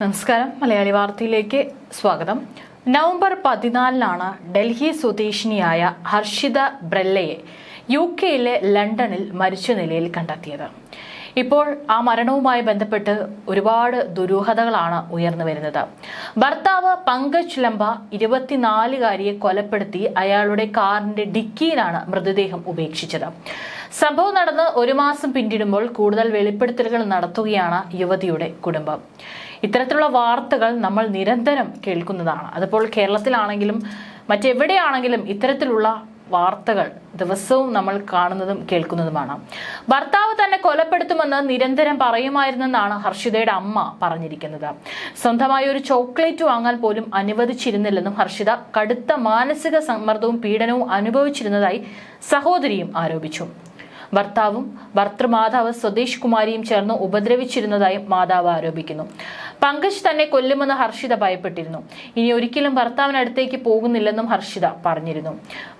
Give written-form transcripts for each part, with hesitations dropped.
നമസ്കാരം. മലയാളി വാർത്തയിലേക്ക് സ്വാഗതം. നവംബർ 14-നാണ് ഡൽഹി സ്വദേശിനിയായ ഹർഷിത ബ്രെല്ലയെ UK-യിലെ ലണ്ടനിൽ മരിച്ച നിലയിൽ കണ്ടെത്തിയത്. ഇപ്പോൾ ആ മരണവുമായി ബന്ധപ്പെട്ട് ഒരുപാട് ദുരൂഹതകളാണ് ഉയർന്നു വരുന്നത്. ഭർത്താവ് പങ്കജ് ലംബ 24-കാരിയെ കൊലപ്പെടുത്തി അയാളുടെ കാറിന്റെ ഡിക്കിയിലാണ് മൃതദേഹം ഉപേക്ഷിച്ചത്. സംഭവം നടന്ന് 1 മാസം പിന്നിടുമ്പോൾ കൂടുതൽ വെളിപ്പെടുത്തലുകൾ നടത്തുകയാണ് യുവതിയുടെ കുടുംബം. ഇത്തരത്തിലുള്ള വാർത്തകൾ നമ്മൾ നിരന്തരം കേൾക്കുന്നതാണ്. അതിപ്പോൾ കേരളത്തിലാണെങ്കിലും മറ്റെവിടെയാണെങ്കിലും ഇത്തരത്തിലുള്ള വാർത്തകൾ ദിവസവും നമ്മൾ കാണുന്നതും കേൾക്കുന്നതുമാണ്. ഭർത്താവ് തന്നെ കൊലപ്പെടുത്തുമെന്ന് നിരന്തരം പറയുമായിരുന്നെന്നാണ് ഹർഷിതയുടെ അമ്മ പറഞ്ഞിരിക്കുന്നത്. സ്വന്തമായി ഒരു ചോക്ലേറ്റ് വാങ്ങാൻ പോലും അനുവദിച്ചിരുന്നില്ലെന്നും ഹർഷിത കടുത്ത മാനസിക സമ്മർദ്ദവും പീഡനവും അനുഭവിച്ചിരുന്നതായി സഹോദരിയും ആരോപിച്ചു. ഭർത്താവും ഭർത്തൃമാതാവ് സ്വദേശ് കുമാരിയും ചേർന്ന് ഉപദ്രവിച്ചിരുന്നതായും മാതാവ് ആരോപിക്കുന്നു. പങ്കജ് തന്നെ കൊല്ലുമെന്ന് ഹർഷിത ഭയപ്പെട്ടിരുന്നു. ഇനി ഒരിക്കലും ഭർത്താവിനടുത്തേക്ക് പോകുന്നില്ലെന്നും ഹർഷിത പറഞ്ഞിരുന്നു.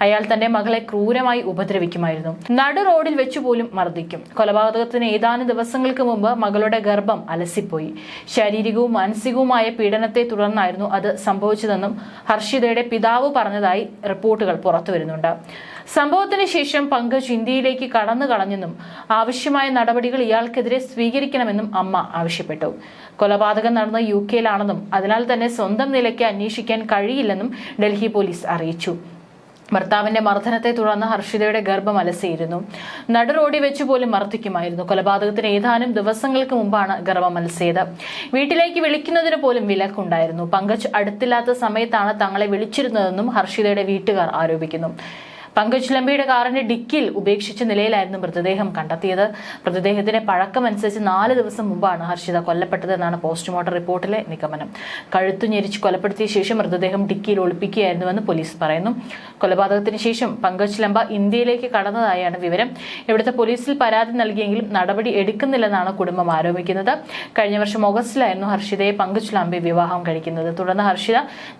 അയാൾ തന്റെ മകളെ ക്രൂരമായി ഉപദ്രവിക്കുമായിരുന്നു. നടു റോഡിൽ വെച്ചുപോലും മർദ്ദിക്കും. കൊലപാതകത്തിന് ഏതാനും ദിവസങ്ങൾക്ക് മുമ്പ് മകളുടെ ഗർഭം അലസിപ്പോയി. ശാരീരികവും മാനസികവുമായ പീഡനത്തെ തുടർന്നായിരുന്നു അത് സംഭവിച്ചതെന്നും ഹർഷിതയുടെ പിതാവ് പറഞ്ഞതായി റിപ്പോർട്ടുകൾ പുറത്തുവരുന്നുണ്ട്. സംഭവത്തിന് ശേഷം പങ്കജ് ഇന്ത്യയിലേക്ക് കടന്നു കളഞ്ഞെന്നും ആവശ്യമായ നടപടികൾ ഇയാൾക്കെതിരെ സ്വീകരിക്കണമെന്നും അമ്മ ആവശ്യപ്പെട്ടു. കൊലപാതകം നടന്ന UK-യിലാണെന്നും അതിനാൽ തന്നെ സ്വന്തം നിലയ്ക്ക് അന്വേഷിക്കാൻ കഴിയില്ലെന്നും ഡൽഹി പോലീസ് അറിയിച്ചു. ഭർത്താവിന്റെ മർദ്ദനത്തെ തുടർന്ന് ഹർഷിതയുടെ ഗർഭം അലസിയിരുന്നു. നടുറോഡിൽ വെച്ച് പോലും മർദ്ദിക്കുമായിരുന്നു. കൊലപാതകത്തിന് ഏതാനും ദിവസങ്ങൾക്ക് മുമ്പാണ് ഗർഭം അലസിയത്. വീട്ടിലേക്ക് വിളിക്കുന്നതിന് പോലും വിലക്കുണ്ടായിരുന്നു. പങ്കജ് അടുത്തില്ലാത്ത സമയത്താണ് തങ്ങളെ വിളിച്ചിരുന്നതെന്നും ഹർഷിതയുടെ വീട്ടുകാർ ആരോപിക്കുന്നു. പങ്കജ് ലംബയുടെ കാറിന്റെ ഡിക്കിയിൽ ഉപേക്ഷിച്ച നിലയിലായിരുന്നു മൃതദേഹം കണ്ടെത്തിയത്. മൃതദേഹത്തിന്റെ പഴക്കമനുസരിച്ച് 4 ദിവസം മുമ്പാണ് ഹർഷിത കൊല്ലപ്പെട്ടതെന്നാണ് പോസ്റ്റ്മോർട്ടം റിപ്പോർട്ടിലെ നിഗമനം. കഴുത്തു ഞെരിച്ച് കൊലപ്പെടുത്തിയ ശേഷം മൃതദേഹം ഡിക്കിയിൽ ഒളിപ്പിക്കുകയായിരുന്നുവെന്ന് പോലീസ് പറയുന്നു. കൊലപാതകത്തിന് ശേഷം പങ്കജ് ലംബ ഇന്ത്യയിലേക്ക് കടന്നതായാണ് വിവരം. ഇവിടുത്തെ പോലീസിൽ പരാതി നൽകിയെങ്കിലും നടപടി എടുക്കുന്നില്ലെന്നാണ് കുടുംബം ആരോപിക്കുന്നത്. കഴിഞ്ഞ വർഷം ഓഗസ്റ്റിലായിരുന്നു ഹർഷിതയെ പങ്കജ് ലംബയെ വിവാഹം കഴിക്കുന്നത്. തുടർന്ന് ഹർഷിത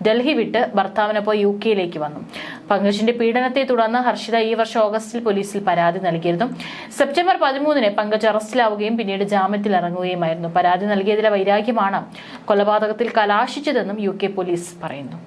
ഡൽഹി വിട്ട് ഭർത്താവിനൊപ്പം UK-യിലേക്ക് വന്നു. പങ്കജിന്റെ പീഡനത്തെ തുടർന്ന് ഹർഷിത ഈ വർഷം ഓഗസ്റ്റിൽ പോലീസിൽ പരാതി നൽകിയിരുന്നു. സെപ്റ്റംബർ 13-ന് പങ്കജ് അറസ്റ്റിലാവുകയും പിന്നീട് ജാമ്യത്തിൽ ഇറങ്ങുകയുമായിരുന്നു. പരാതി നൽകിയതിലെ വൈരാഗ്യമാണ് കൊലപാതകത്തിൽ കലാശിച്ചതെന്നും UK പോലീസ് പറയുന്നു.